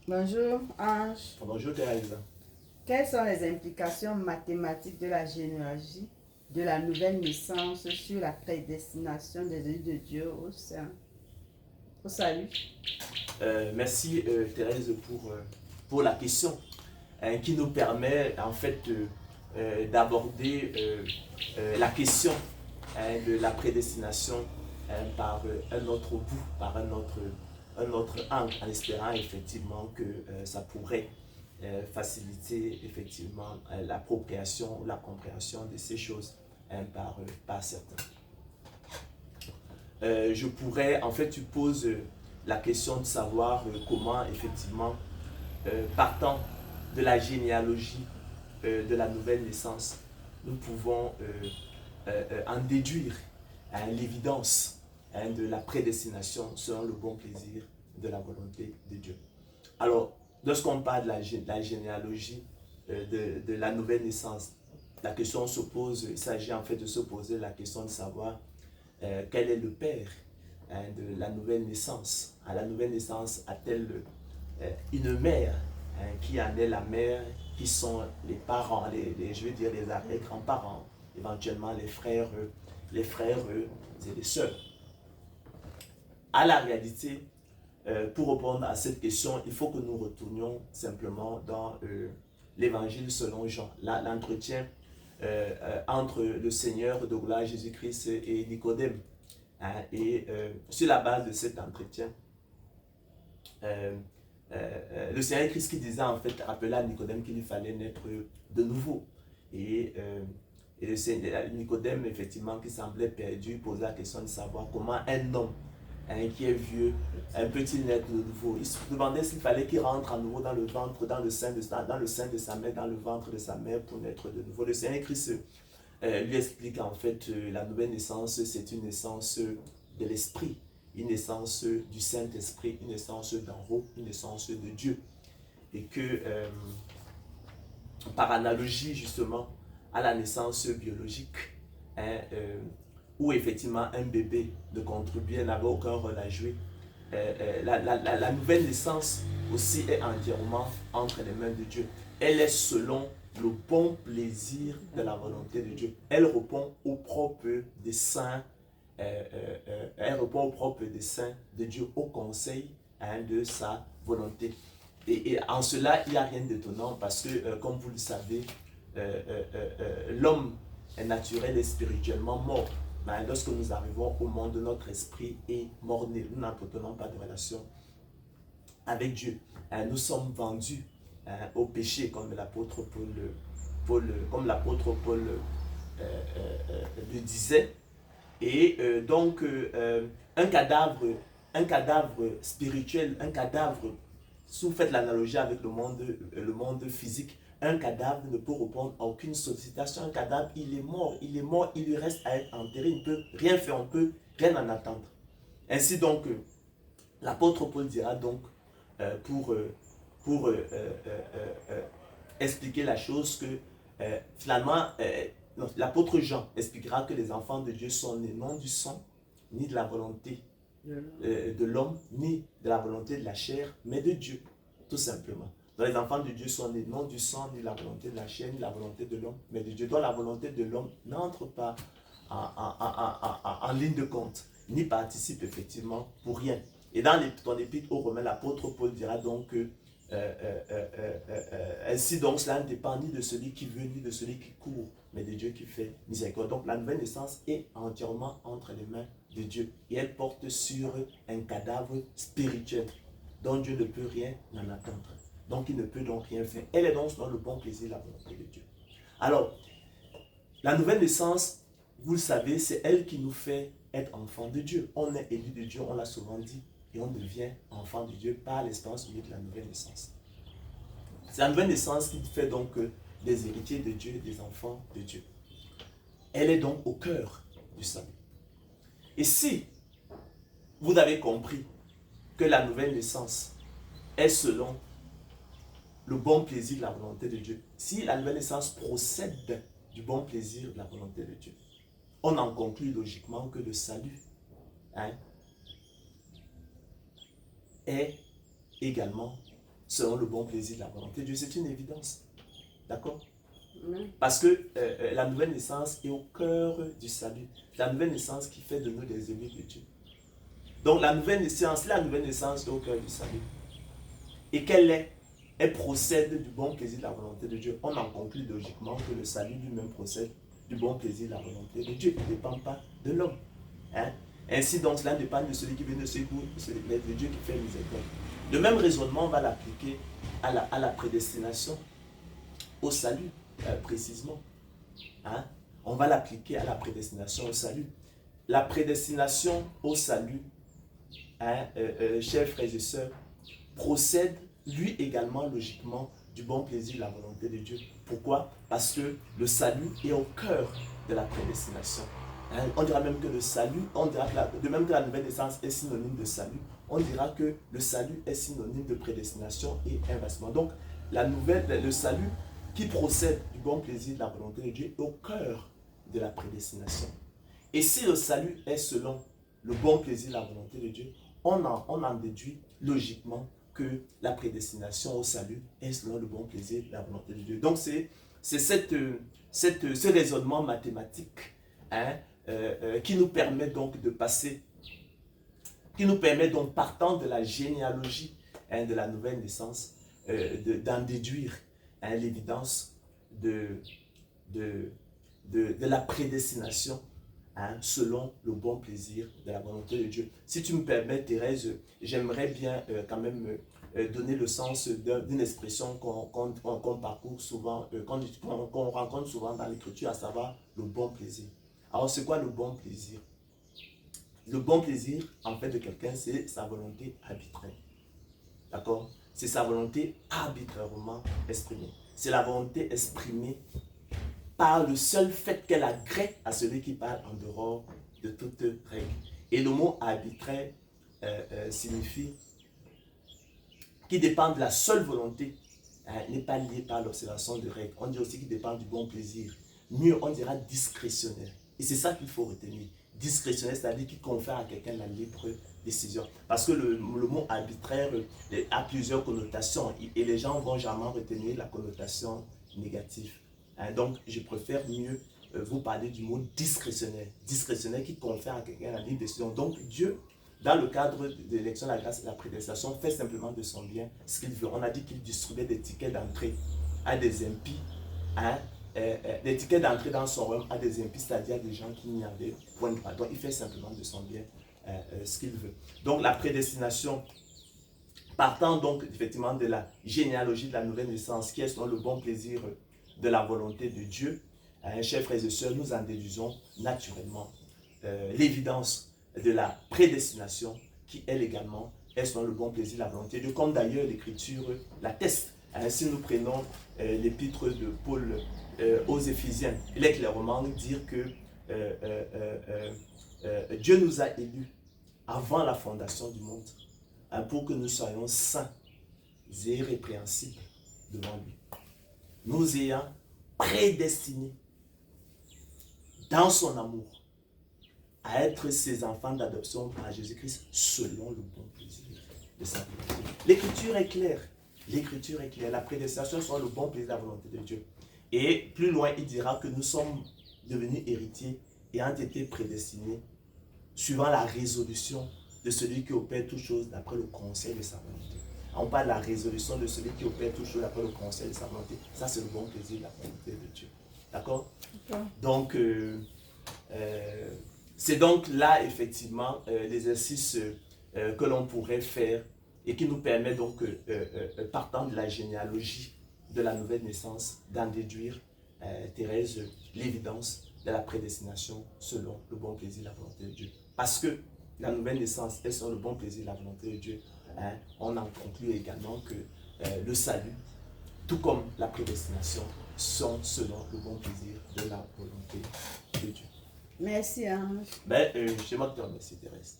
Bonjour Ange. Bonjour Thérèse. Quelles sont les implications mathématiques de la généalogie de la nouvelle naissance sur la prédestination des élus de Dieu au salut? Merci Thérèse pour la question qui nous permet en fait d'aborder la question de la prédestination par un autre bout, par un autre angle, en espérant effectivement que ça pourrait faciliter effectivement l'appropriation ou la compréhension de ces choses par certains. Je pourrais, en fait, tu poses la question de savoir comment, effectivement, partant de la généalogie de la nouvelle naissance, nous pouvons en déduire l'évidence de la prédestination selon le bon plaisir de la volonté de Dieu. Alors, lorsqu'on parle de la généalogie de la nouvelle naissance, la question se pose, il s'agit en fait de se poser la question de savoir quel est le père de la nouvelle naissance. À la nouvelle naissance, a-t-elle une mère qui en est la mère, qui sont les parents, je veux dire les arrière-grands-parents, éventuellement les frères et les sœurs. À la réalité, pour répondre à cette question, il faut que nous retournions simplement dans l'évangile selon Jean, l'entretien entre le Seigneur de gloire Jésus-Christ et Nicodème. Et sur la base de cet entretien, le Seigneur Christ qui disait en fait, appela à Nicodème qu'il fallait naître de nouveau. Et le Seigneur, Nicodème, effectivement, qui semblait perdu, posait la question de savoir comment un homme qui est vieux, peut-il naître de nouveau. Il se demandait s'il fallait qu'il rentre à nouveau dans le ventre, dans le sein de sa mère, dans le ventre de sa mère pour naître de nouveau. Le Seigneur Christ lui explique en fait la nouvelle naissance, c'est une naissance de l'esprit, une naissance du Saint-Esprit, une naissance d'en haut, une naissance de Dieu. Et que par analogie justement à la naissance biologique, où effectivement un bébé ne contribuait, n'avait aucun rôle à jouer, la nouvelle naissance aussi est entièrement entre les mains de Dieu. Elle est selon le bon plaisir de la volonté de Dieu. Elle répond au propre dessein, elle répond au propre dessein de Dieu, au conseil de sa volonté. Et en cela, il n'y a rien d'étonnant parce que, comme vous le savez, l'homme est naturel et spirituellement mort. Mais lorsque nous arrivons au monde, notre esprit est mort-né. Nous n'entretenons pas de relation avec Dieu. Nous sommes vendus au péché, comme l'apôtre Paul le disait. Et donc, un cadavre spirituel, un cadavre, si vous faites l'analogie avec le monde physique, un cadavre ne peut répondre à aucune sollicitation. Un cadavre, il est mort, il lui reste à être enterré, il ne peut rien faire, on ne peut rien en attendre. Ainsi donc, l'apôtre Paul dira donc, pour expliquer la chose, que finalement, l'apôtre Jean expliquera que les enfants de Dieu sont nés non du sang, ni de la volonté de l'homme, ni de la volonté de la chair, mais de Dieu, tout simplement. Donc les enfants de Dieu sont nés non du sang, ni de la volonté de la chair, ni de la volonté de l'homme, mais de Dieu. Donc la volonté de l'homme n'entre pas en ligne de compte, ni participe effectivement pour rien. Et dans ton épître aux Romains, l'apôtre Paul dira donc que ainsi donc cela ne dépend ni de celui qui veut, ni de celui qui court, mais de Dieu qui fait miséricorde. Donc la nouvelle naissance est entièrement entre les mains de Dieu. Et elle porte sur un cadavre spirituel dont Dieu ne peut rien en attendre. Donc il ne peut donc rien faire. Elle est donc dans le bon plaisir de la volonté de Dieu. Alors, la nouvelle naissance, vous le savez, c'est elle qui nous fait être enfants de Dieu. On est élu de Dieu, on l'a souvent dit, et on devient enfant de Dieu par l'espérance de la nouvelle naissance. C'est la nouvelle naissance qui fait donc des héritiers de Dieu, des enfants de Dieu. Elle est donc au cœur du salut. Et si vous avez compris que la nouvelle naissance est selon le bon plaisir de la volonté de Dieu, si la nouvelle naissance procède du bon plaisir de la volonté de Dieu, on en conclut logiquement que le salut est également selon le bon plaisir de la volonté de Dieu. C'est une évidence. D'accord? Oui. Parce que la nouvelle naissance est au cœur du salut. La nouvelle naissance qui fait de nous des élus de Dieu. Donc la nouvelle naissance est au cœur du salut. Et qu'elle est? Elle procède du bon plaisir de la volonté de Dieu. On en conclut logiquement que le salut lui-même procède du bon plaisir de la volonté de Dieu. Il ne dépend pas de l'homme. Hein? Ainsi donc, cela dépend de celui qui vient de celui de Dieu qui fait miséricorde. Le même raisonnement, on va l'appliquer à la prédestination, au salut, précisément. Hein? On va l'appliquer à la prédestination au salut. La prédestination au salut, hein, chers frères et sœurs, procède lui également logiquement du bon plaisir de la volonté de Dieu. Pourquoi? Parce que le salut est au cœur de la prédestination. Hein? On dira même que le salut, on dira que de même que la nouvelle naissance est synonyme de salut, on dira que le salut est synonyme de prédestination et inversement. Donc, le salut qui procède du bon plaisir de la volonté de Dieu est au cœur de la prédestination. Et si le salut est selon le bon plaisir de la volonté de Dieu, on en déduit logiquement que la prédestination au salut est selon le bon plaisir de la volonté de Dieu. Donc c'est ce raisonnement mathématique, hein, qui nous permet donc de passer, qui nous permet donc partant de la généalogie, hein, de la nouvelle naissance, d'en déduire, hein, l'évidence de la prédestination, hein, selon le bon plaisir de la volonté de Dieu. Si tu me permets, Thérèse, j'aimerais bien quand même donner le sens d'une expression qu'on parcourt souvent, qu'on rencontre souvent dans l'Écriture, à savoir le bon plaisir. Alors, c'est quoi le bon plaisir? Le bon plaisir, en fait, de quelqu'un, c'est sa volonté arbitraire. D'accord? C'est sa volonté arbitrairement exprimée. C'est la volonté exprimée par le seul fait qu'elle agrée à celui qui parle en dehors de toute règle. Et le mot arbitraire signifie qui dépend de la seule volonté, hein, n'est pas lié par l'observation de règles. On dit aussi qu'il dépend du bon plaisir. Mieux, on dira discrétionnaire. Et c'est ça qu'il faut retenir. Discrétionnaire, c'est-à-dire qui confère à quelqu'un la libre décision. Parce que le mot arbitraire a plusieurs connotations et les gens vont jamais retenir la connotation négative. Hein, donc, je préfère mieux vous parler du mot discrétionnaire. Discrétionnaire qui confère à quelqu'un la libre décision. Donc, Dieu, dans le cadre de l'élection de la grâce et de la prédestination, fait simplement de son bien ce qu'il veut. On a dit qu'il distribuait des tickets d'entrée à des impies, hein, des tickets d'entrée dans son royaume à des impies, c'est-à-dire des gens qui n'y avaient point de droit. Donc, il fait simplement de son bien ce qu'il veut. Donc, la prédestination, partant donc effectivement de la généalogie de la nouvelle naissance, qui est selon le bon plaisir de la volonté de Dieu, chers frères et sœurs, nous en déduisons naturellement l'évidence de la prédestination qui, elle également, est selon le bon plaisir de la volonté de Dieu, comme d'ailleurs l'Écriture l'atteste. Si nous prenons l'épître de Paul aux Éphésiens, il est clairement dire que Dieu nous a élus avant la fondation du monde, hein, pour que nous soyons saints et irrépréhensibles devant lui. Nous ayant prédestinés dans son amour à être ses enfants d'adoption par Jésus-Christ selon le bon plaisir de sa volonté. L'Écriture est claire. L'Écriture est claire. La prédestination selon le bon plaisir de la volonté de Dieu. Et plus loin, il dira que nous sommes devenus héritiers et ont été prédestinés suivant la résolution de celui qui opère toutes choses d'après le conseil de sa volonté. On parle de la résolution de celui qui opère toutes choses d'après le conseil de sa volonté. Ça, c'est le bon plaisir de la volonté de Dieu. D'accord? Donc, c'est donc là, effectivement, l'exercice que l'on pourrait faire et qui nous permet donc, partant de la généalogie de la nouvelle naissance, d'en déduire, Thérèse, l'évidence de la prédestination selon le bon plaisir de la volonté de Dieu. Parce que la nouvelle naissance est selon le bon plaisir de la volonté de Dieu, hein, on en conclut également que le salut, tout comme la prédestination, sont selon le bon plaisir de la volonté de Dieu. Merci, Ange. Je te remercie, Thérèse.